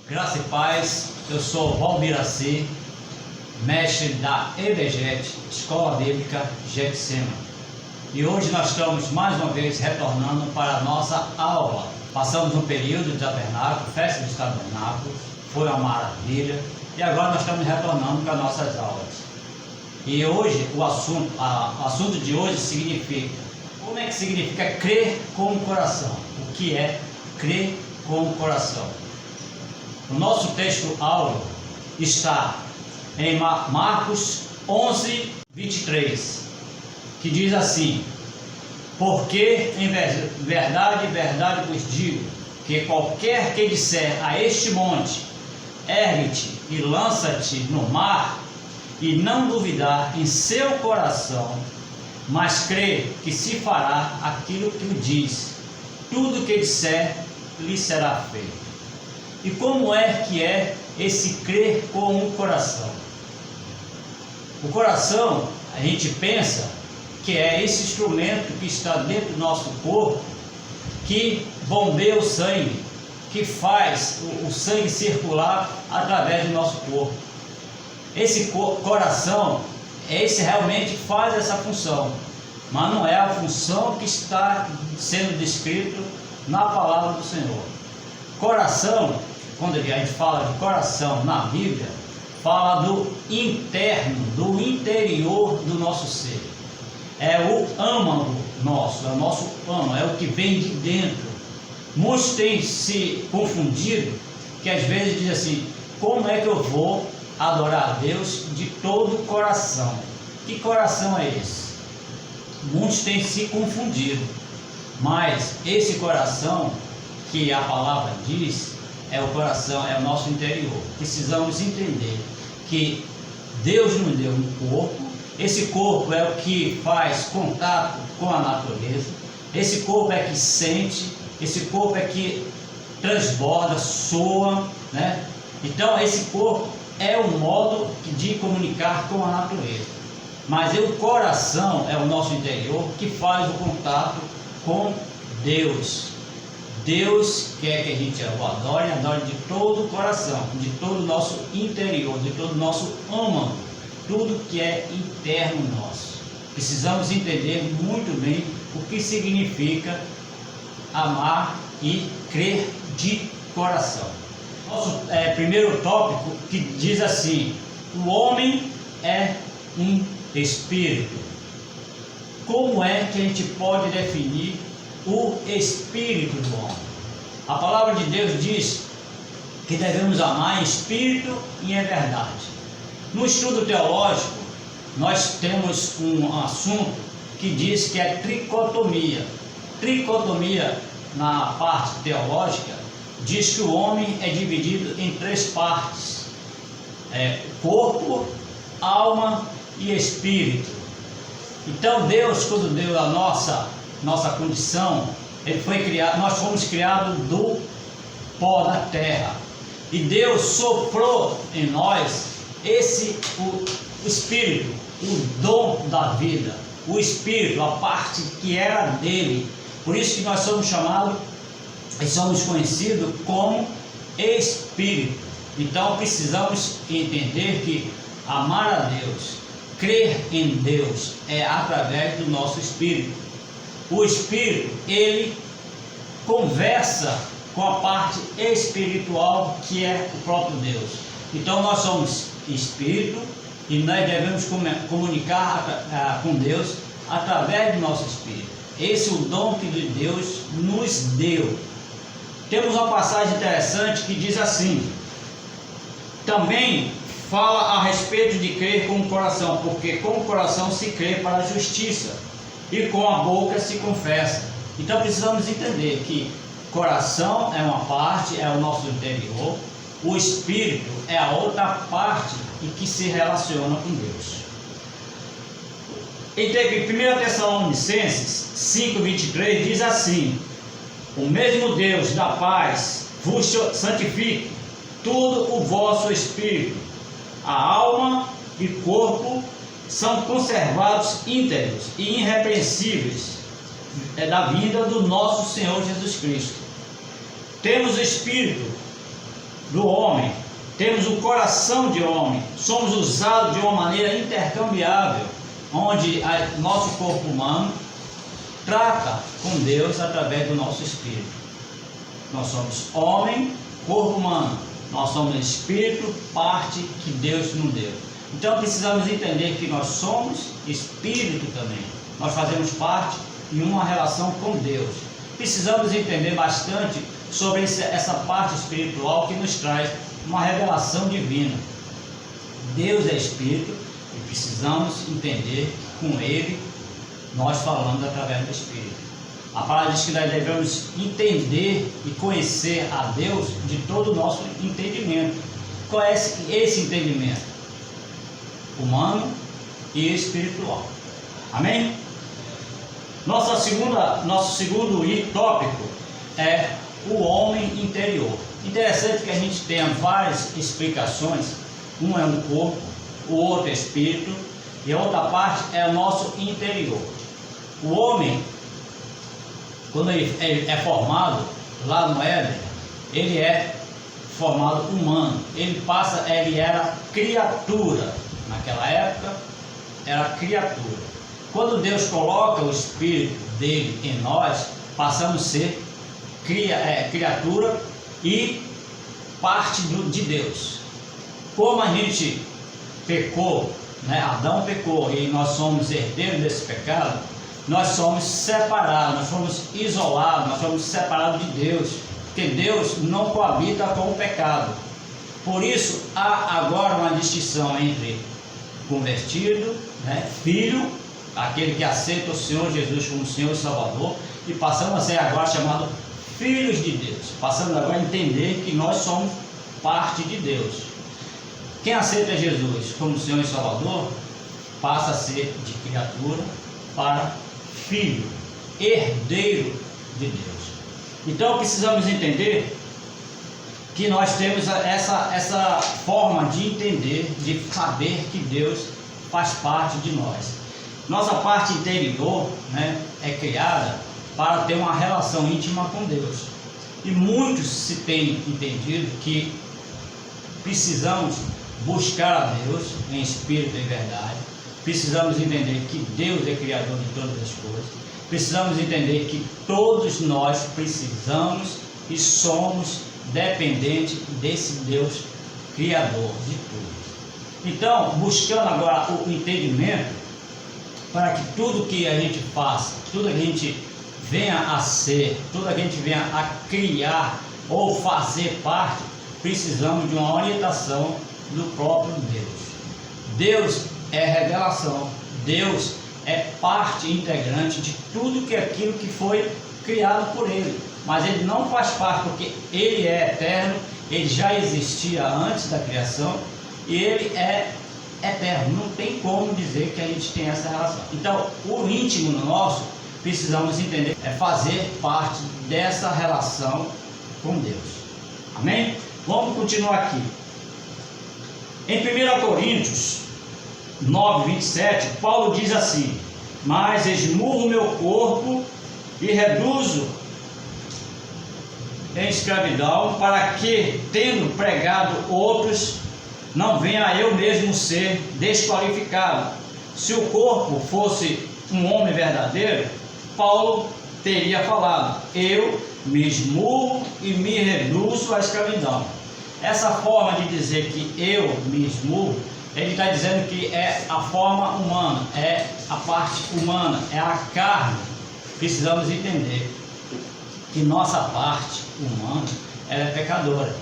Graça e paz, eu sou Valmiraci, mestre da EBGET, Escola Bíblica Getsema. E hoje nós estamos mais uma vez retornando para a nossa aula. Passamos um período de tabernáculo, festa dos tabernáculos, foi uma maravilha. E agora nós estamos retornando para nossas aulas. E hoje o assunto de hoje significa, como é que significa crer com o coração? O que é crer com o coração? O nosso texto áureo está em Marcos 11, 23, que diz assim: porque em verdade, verdade vos digo, que qualquer que disser a este monte, ergue-te e lança-te no mar, e não duvidar em seu coração, mas crê que se fará aquilo que lhe diz, tudo que disser lhe será feito. E como é que é esse crer com o coração? O coração, a gente pensa que é esse instrumento que está dentro do nosso corpo, que bombeia o sangue, que faz o sangue circular através do nosso corpo. Esse coração, esse realmente faz essa função, mas não é a função que está sendo descrito na palavra do Senhor. Coração, quando a gente fala de coração na Bíblia, fala do interno, do interior do nosso ser. É o âmago nosso, é o nosso âmago, é o que vem de dentro. Muitos têm se confundido, que às vezes dizem assim: como é que eu vou adorar a Deus de todo o coração? Que coração é esse? Muitos têm se confundido, mas esse coração que a palavra diz é o coração, é o nosso interior. Precisamos entender que Deus nos deu um corpo. Esse corpo é o que faz contato com a natureza. Esse corpo é que sente. Esse corpo é que transborda, soa, né? Então esse corpo é o modo de comunicar com a natureza. Mas o coração é o nosso interior que faz o contato com Deus. Deus quer que a gente o adore de todo o coração, de todo o nosso interior, de todo o nosso âmago, tudo que é interno nosso. Precisamos entender muito bem o que significa amar e crer de coração. Nosso primeiro tópico que diz assim: o homem é um espírito. Como é que a gente pode definir o espírito do homem? A palavra de Deus diz que devemos amar em espírito e em verdade. No estudo teológico, nós temos um assunto que diz que é tricotomia. Tricotomia, na parte teológica, diz que o homem é dividido em três partes: corpo, alma e espírito. Então Deus, quando deu a nossa condição, nós fomos criados do pó da terra, e Deus soprou em nós o espírito, o dom da vida, o espírito, a parte que era dele. Por isso que nós somos chamados e somos conhecidos como espírito. Então precisamos entender que amar a Deus, crer em Deus, é através do nosso espírito. O espírito, ele conversa com a parte espiritual, que é o próprio Deus. Então nós somos espírito e nós devemos comunicar com Deus através do nosso espírito. Esse é o dom que Deus nos deu. Temos uma passagem interessante que diz assim: também fala a respeito de crer com o coração, porque com o coração se crê para a justiça e com a boca se confessa. Então precisamos entender que coração é uma parte, é o nosso interior, o espírito é a outra parte e que se relaciona com Deus. Em 1 Tessalonicenses 5:23 diz assim: o mesmo Deus da paz vos santifique todo o vosso espírito, a alma e corpo são conservados íntegros e irrepreensíveis da vinda do nosso Senhor Jesus Cristo. Temos o Espírito do homem, temos o coração de homem, somos usados de uma maneira intercambiável, onde nosso corpo humano trata com Deus através do nosso espírito. Nós somos homem, corpo humano, nós somos espírito, parte que Deus nos deu. Então precisamos entender que nós somos espírito também, nós fazemos parte de uma relação com Deus. Precisamos entender bastante sobre essa parte espiritual que nos traz uma revelação divina. Deus é espírito e precisamos entender que com Ele nós falamos através do Espírito. A palavra diz que nós devemos entender e conhecer a Deus de todo o nosso entendimento. Qual é esse entendimento? Humano e espiritual. Amém? Nosso segundo tópico é o homem interior. Interessante que a gente tenha várias explicações. Um é um corpo, o outro é espírito e a outra parte é o nosso interior. O homem, quando ele é formado lá no Éden, ele é formado humano. Ele era criatura. Naquela época era criatura. Quando Deus coloca o espírito dele em nós, passamos a ser criatura e parte de Deus. Como a gente pecou, né? Adão pecou e nós somos herdeiros desse pecado, nós somos separados, nós somos isolados, nós somos separados de Deus, porque Deus não coabita com o pecado. Por isso há agora uma distinção entre convertido, né? Filho, aquele que aceita o Senhor Jesus como Senhor e Salvador, e passamos a ser agora chamados filhos de Deus. Passamos agora a entender que nós somos parte de Deus. Quem aceita Jesus como Senhor e Salvador passa a ser de criatura para filho, herdeiro de Deus. Então precisamos entender que nós temos essa forma de entender, de saber que Deus faz parte de nós. Nossa parte interior, né, é criada para ter uma relação íntima com Deus. E muitos se têm entendido que precisamos buscar a Deus em espírito e verdade. Precisamos entender que Deus é criador de todas as coisas. Precisamos entender que todos nós precisamos e somos dependentes desse Deus criador de tudo. Então, buscando agora o entendimento, para que tudo que a gente faça, tudo que a gente venha a ser, tudo que a gente venha a criar ou fazer parte, precisamos de uma orientação do próprio Deus. Deus é revelação, Deus é parte integrante de tudo que aquilo que foi criado por Ele. Mas Ele não faz parte porque Ele é eterno, Ele já existia antes da criação e Ele é eterno. Não tem como dizer que a gente tem essa relação. Então, o íntimo nosso, precisamos entender, é fazer parte dessa relação com Deus. Amém? Vamos continuar aqui. Em 1 Coríntios 9, 27, Paulo diz assim: mas esmurro meu corpo e reduzo em escravidão, para que, tendo pregado outros, não venha eu mesmo ser desqualificado. Se o corpo fosse um homem verdadeiro, Paulo teria falado: eu me esmurro e me reduzo à escravidão. Essa forma de dizer que eu me esmurro, ele está dizendo que é a forma humana, é a parte humana, é a carne. Precisamos entender que nossa parte humana, ela é pecadora.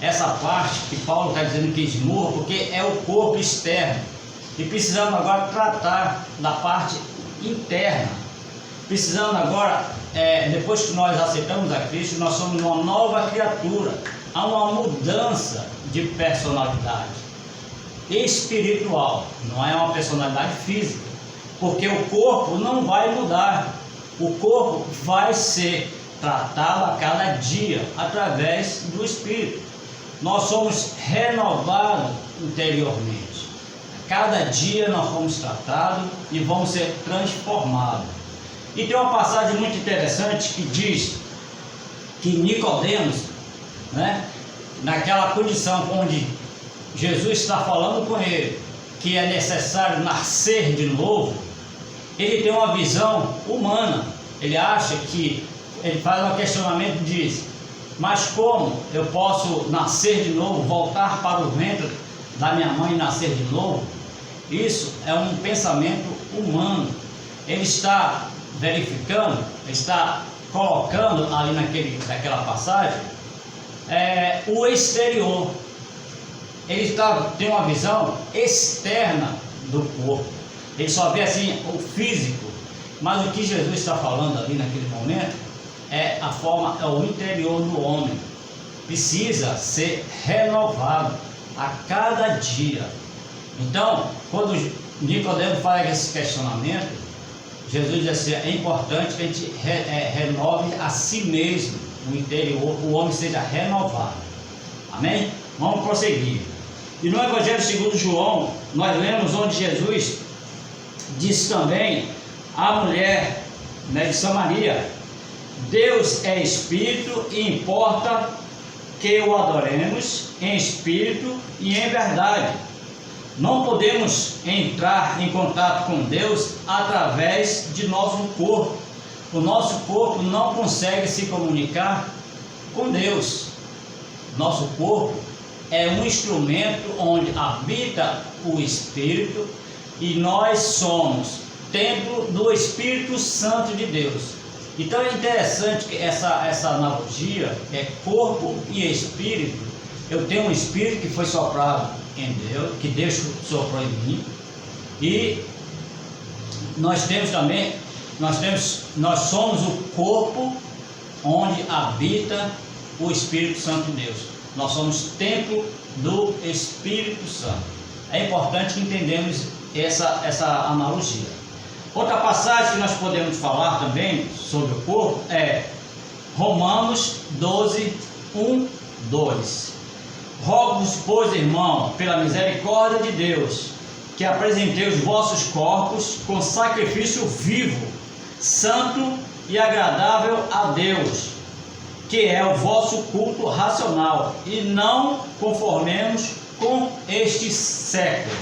Essa parte que Paulo está dizendo que esmurra, porque é o corpo externo. E precisamos agora tratar da parte interna. Precisamos agora, depois que nós aceitamos a Cristo, nós somos uma nova criatura. Há uma mudança de personalidade espiritual, não é uma personalidade física, porque o corpo não vai mudar. O corpo vai ser tratado a cada dia através do Espírito. Nós somos renovados interiormente. Cada dia nós fomos tratados e vamos ser transformados. E tem uma passagem muito interessante que diz que Nicodemos, né, naquela condição onde Jesus está falando com ele, que é necessário nascer de novo, ele tem uma visão humana. Ele acha que, ele faz um questionamento e diz: mas como eu posso nascer de novo, voltar para o ventre da minha mãe e nascer de novo? Isso é um pensamento humano. Ele está verificando, ele está colocando ali naquela passagem o exterior. Ele tem uma visão externa do corpo. Ele só vê assim o físico. Mas o que Jesus está falando ali naquele momento é o interior do homem. Precisa ser renovado a cada dia. Então, quando Nicodemo faz esse questionamento, Jesus diz assim: é importante que a gente renove a si mesmo, o interior, o homem seja renovado. Amém? Vamos prosseguir. E no Evangelho segundo João, nós lemos onde Jesus disse também à mulher, de Samaria: Deus é Espírito e importa que o adoremos em Espírito e em verdade. Não podemos entrar em contato com Deus através de nosso corpo. O nosso corpo não consegue se comunicar com Deus. Nosso corpo é um instrumento onde habita o Espírito e nós somos templo do Espírito Santo de Deus. Então é interessante que essa analogia é corpo e espírito. Eu tenho um espírito que foi soprado em Deus, que Deus soprou em mim, e nós somos o corpo onde habita o Espírito Santo de Deus. Nós somos templo do Espírito Santo. É importante que entendamos essa analogia. Outra passagem que nós podemos falar também sobre o corpo é Romanos 12, 1, 2. Rogo-vos, pois, irmão, pela misericórdia de Deus, que apresentei os vossos corpos com sacrifício vivo, santo e agradável a Deus, que é o vosso culto racional, e não conformemos com este século.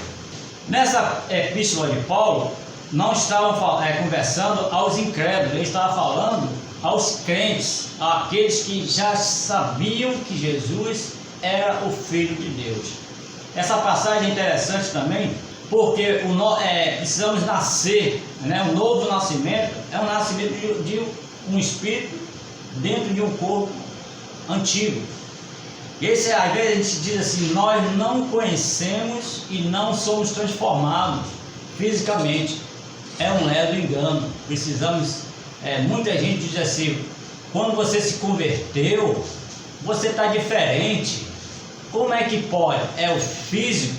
Nessa epístola de Paulo, não estava conversando aos incrédulos, ele estava falando aos crentes, àqueles que já sabiam que Jesus era o Filho de Deus. Essa passagem é interessante também, porque precisamos nascer, o novo nascimento é um nascimento de um espírito dentro de um corpo antigo. E às vezes a gente diz assim: nós não conhecemos e não somos transformados fisicamente. É um ledo engano. Precisamos, muita gente diz assim: quando você se converteu, você está diferente. Como é que pode? É o físico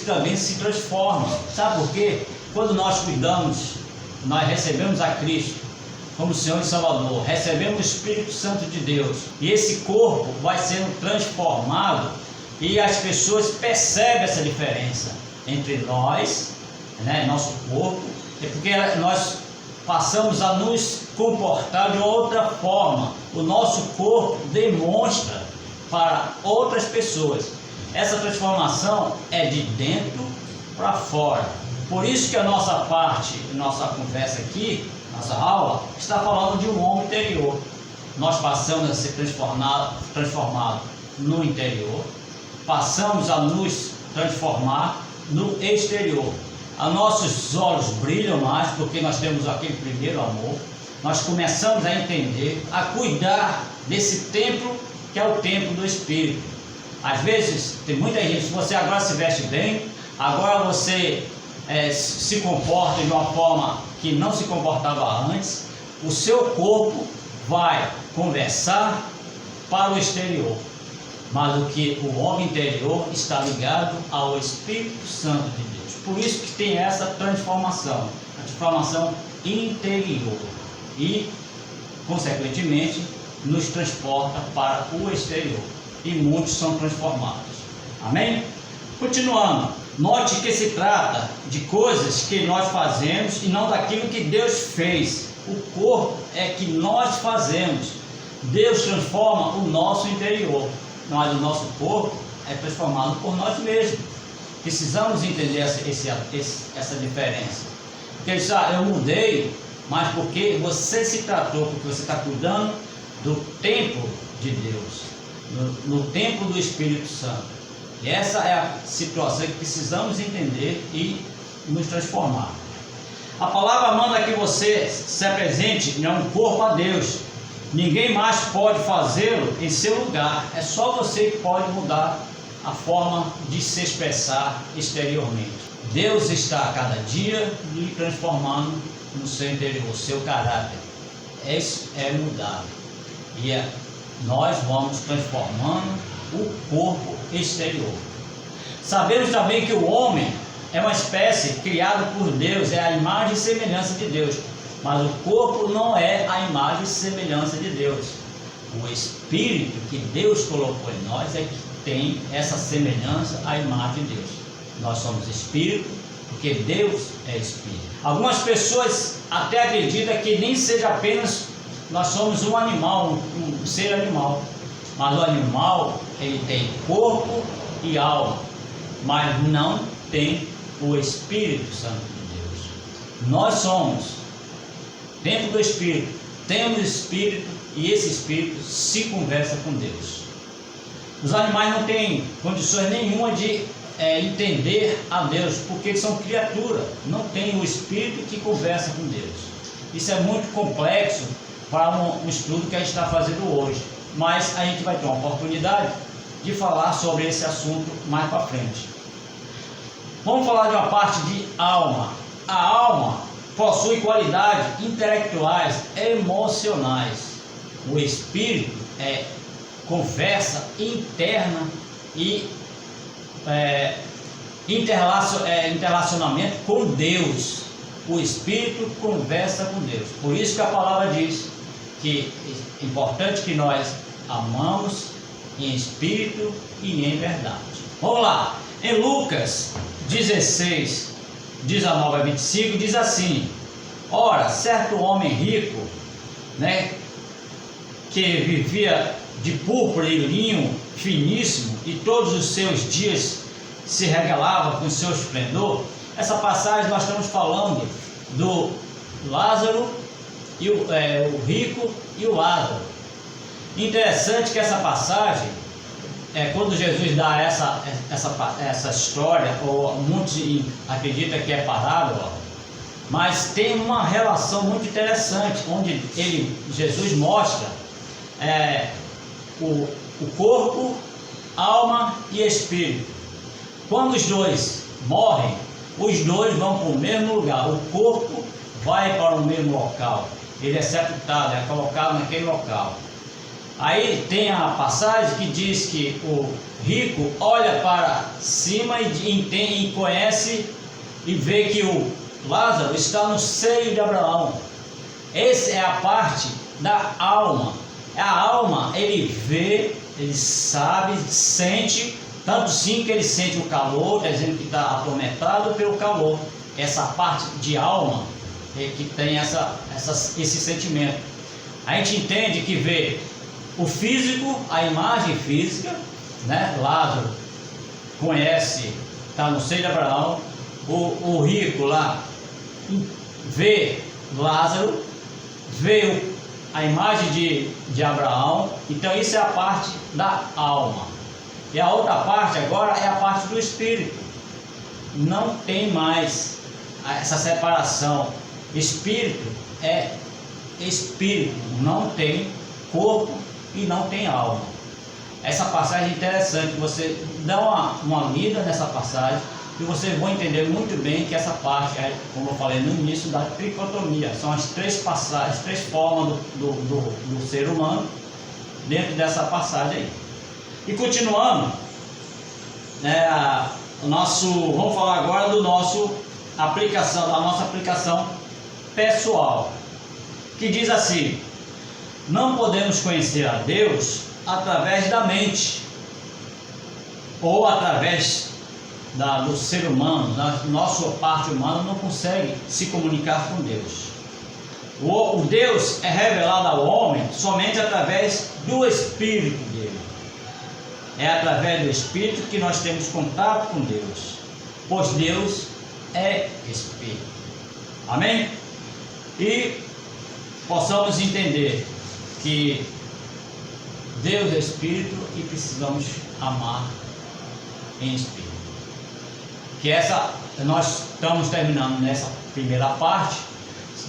também se transforma. Sabe por quê? Quando nós nós recebemos a Cristo como Senhor e Salvador, recebemos o Espírito Santo de Deus, e esse corpo vai sendo transformado, e as pessoas percebem essa diferença entre nós, nosso corpo, porque nós passamos a nos comportar de outra forma. O nosso corpo demonstra para outras pessoas. Essa transformação é de dentro para fora. Por isso que a nossa conversa aqui, nossa aula, está falando de um homem interior. Nós passamos a ser transformado no interior, passamos a nos transformar no exterior. Os nossos olhos brilham mais porque nós temos aquele primeiro amor. Nós começamos a entender, a cuidar desse templo que é o templo do Espírito. Às vezes tem muita gente: se você agora se veste bem, agora você se comporta de uma forma que não se comportava antes, o seu corpo vai conversar para o exterior, mas o homem interior está ligado ao Espírito Santo de Deus. Por isso que tem essa transformação, a transformação interior, e consequentemente nos transporta para o exterior, e muitos são transformados. Amém? Continuando, note que se trata de coisas que nós fazemos e não daquilo que Deus fez. O corpo é que nós fazemos. Deus transforma o nosso interior. mas o nosso corpo é transformado por nós mesmos. Precisamos entender essa diferença. Porque ele diz, eu mudei, mas porque você se tratou, porque você está cuidando do templo de Deus, no templo do Espírito Santo. E essa é a situação que precisamos entender e nos transformar. A palavra manda que você se apresente em um corpo a Deus. Ninguém mais pode fazê-lo em seu lugar. É só você que pode mudar a forma de se expressar exteriormente. Deus está a cada dia lhe transformando no seu interior, o seu caráter. Isso é mudado. E nós vamos transformando o corpo exterior. Sabemos também que o homem é uma espécie criada por Deus, é a imagem e semelhança de Deus. Mas o corpo não é a imagem e semelhança de Deus. O Espírito que Deus colocou em nós é que tem essa semelhança à imagem de Deus. Nós somos Espírito, porque Deus é Espírito. Algumas pessoas até acreditam que nem seja apenas nós somos um animal, um ser animal. Mas o animal, ele tem corpo e alma, mas não tem o Espírito Santo de Deus. Nós somos, dentro do Espírito, temos Espírito e esse Espírito se conversa com Deus. Os animais não têm condições nenhuma de entender a Deus, porque eles são criaturas, não tem o Espírito que conversa com Deus. Isso é muito complexo para um estudo que a gente está fazendo hoje, mas a gente vai ter uma oportunidade de falar sobre esse assunto mais para frente. Vamos falar de uma parte de alma. A alma possui qualidades intelectuais, emocionais. O espírito é conversa interna e interrelacionamento com Deus. O espírito conversa com Deus. Por isso que a palavra diz que é importante que nós amamos em espírito e em verdade. Vamos lá. Em Lucas 16, 19 a 25, diz assim: ora, certo homem rico, que vivia de púrpura e linho finíssimo, e todos os seus dias se regalava com seu esplendor. Essa passagem nós estamos falando do Lázaro, e o rico e o Lázaro. Interessante que essa passagem, quando Jesus dá essa história, ou muitos acreditam que é parábola, mas tem uma relação muito interessante, onde Jesus mostra o corpo, alma e espírito. Quando os dois morrem, os dois vão para o mesmo lugar. O corpo vai para o mesmo local, ele é sepultado, é colocado naquele local. Aí tem a passagem que diz que o rico olha para cima e conhece e vê que o Lázaro está no seio de Abraão. Essa é a parte da alma. A alma, ele vê, ele sabe, sente, tanto sim que ele sente o calor, dizendo que está atormentado pelo calor. Essa parte de alma que tem esse sentimento. A gente entende que vê o físico, a imagem física, Lázaro conhece, está no seio de Abraão. O rico lá vê Lázaro, vê a imagem de Abraão. Então isso é a parte da alma. E a outra parte agora é a parte do espírito. Não tem mais essa separação. Espírito é espírito, não tem corpo e não tem alma. Essa passagem é interessante, você dá uma lida nessa passagem e você vai entender muito bem que essa parte é, como eu falei no início, da tricotomia. São as três passagens, três formas do ser humano dentro dessa passagem aí. E continuando, vamos falar agora da nossa aplicação pessoal, que diz assim: não podemos conhecer a Deus através da mente ou através do ser humano. Nossa parte humana não consegue se comunicar com Deus. O Deus é revelado ao homem somente através do Espírito dele. É através do Espírito que nós temos contato com Deus, pois Deus é Espírito. Amém? E possamos entender que Deus é Espírito e precisamos amar em Espírito. Nós estamos terminando nessa primeira parte.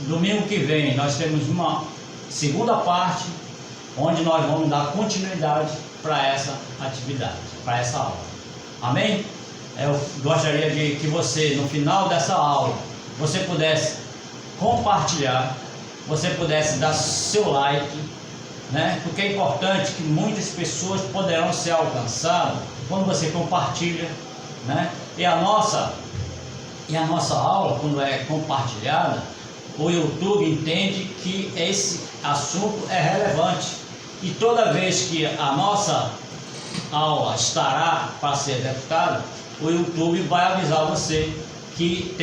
Domingo que vem nós temos uma segunda parte, onde nós vamos dar continuidade para essa atividade, para essa aula. Amém? Eu gostaria de que você, no final dessa aula, você pudesse compartilhar, você pudesse dar seu like, né? Porque é importante que muitas pessoas poderão ser alcançadas quando você compartilha, né? E a nossa aula, quando é compartilhada, o YouTube entende que esse assunto é relevante. E toda vez que a nossa aula estará para ser executada, o YouTube vai avisar você que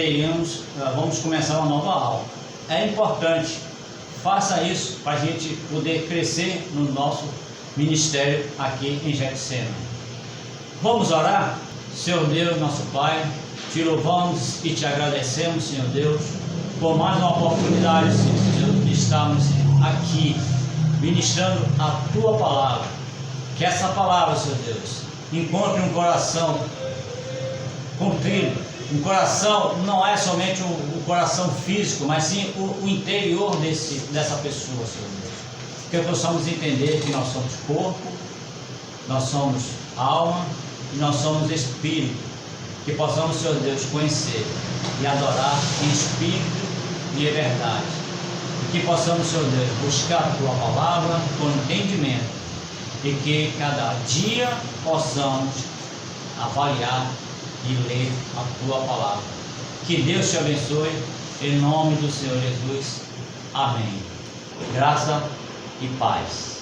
vamos começar uma nova aula. É importante, faça isso para a gente poder crescer no nosso ministério aqui em Getsemane. Vamos orar? Senhor Deus, nosso Pai, te louvamos e te agradecemos, Senhor Deus, por mais uma oportunidade, Senhor Deus, de estarmos aqui ministrando a Tua Palavra. Que essa palavra, Senhor Deus, encontre um coração contrito. Um coração não é somente o coração físico, mas sim o interior dessa pessoa, Senhor Deus. Que possamos entender que nós somos corpo, nós somos alma e nós somos espírito. Que possamos, Senhor Deus, conhecer e adorar em espírito e em verdade. E que possamos, Senhor Deus, buscar a Tua Palavra com entendimento. E que cada dia possamos avaliar e ler a Tua Palavra. Que Deus te abençoe, em nome do Senhor Jesus. Amém. Graça e paz.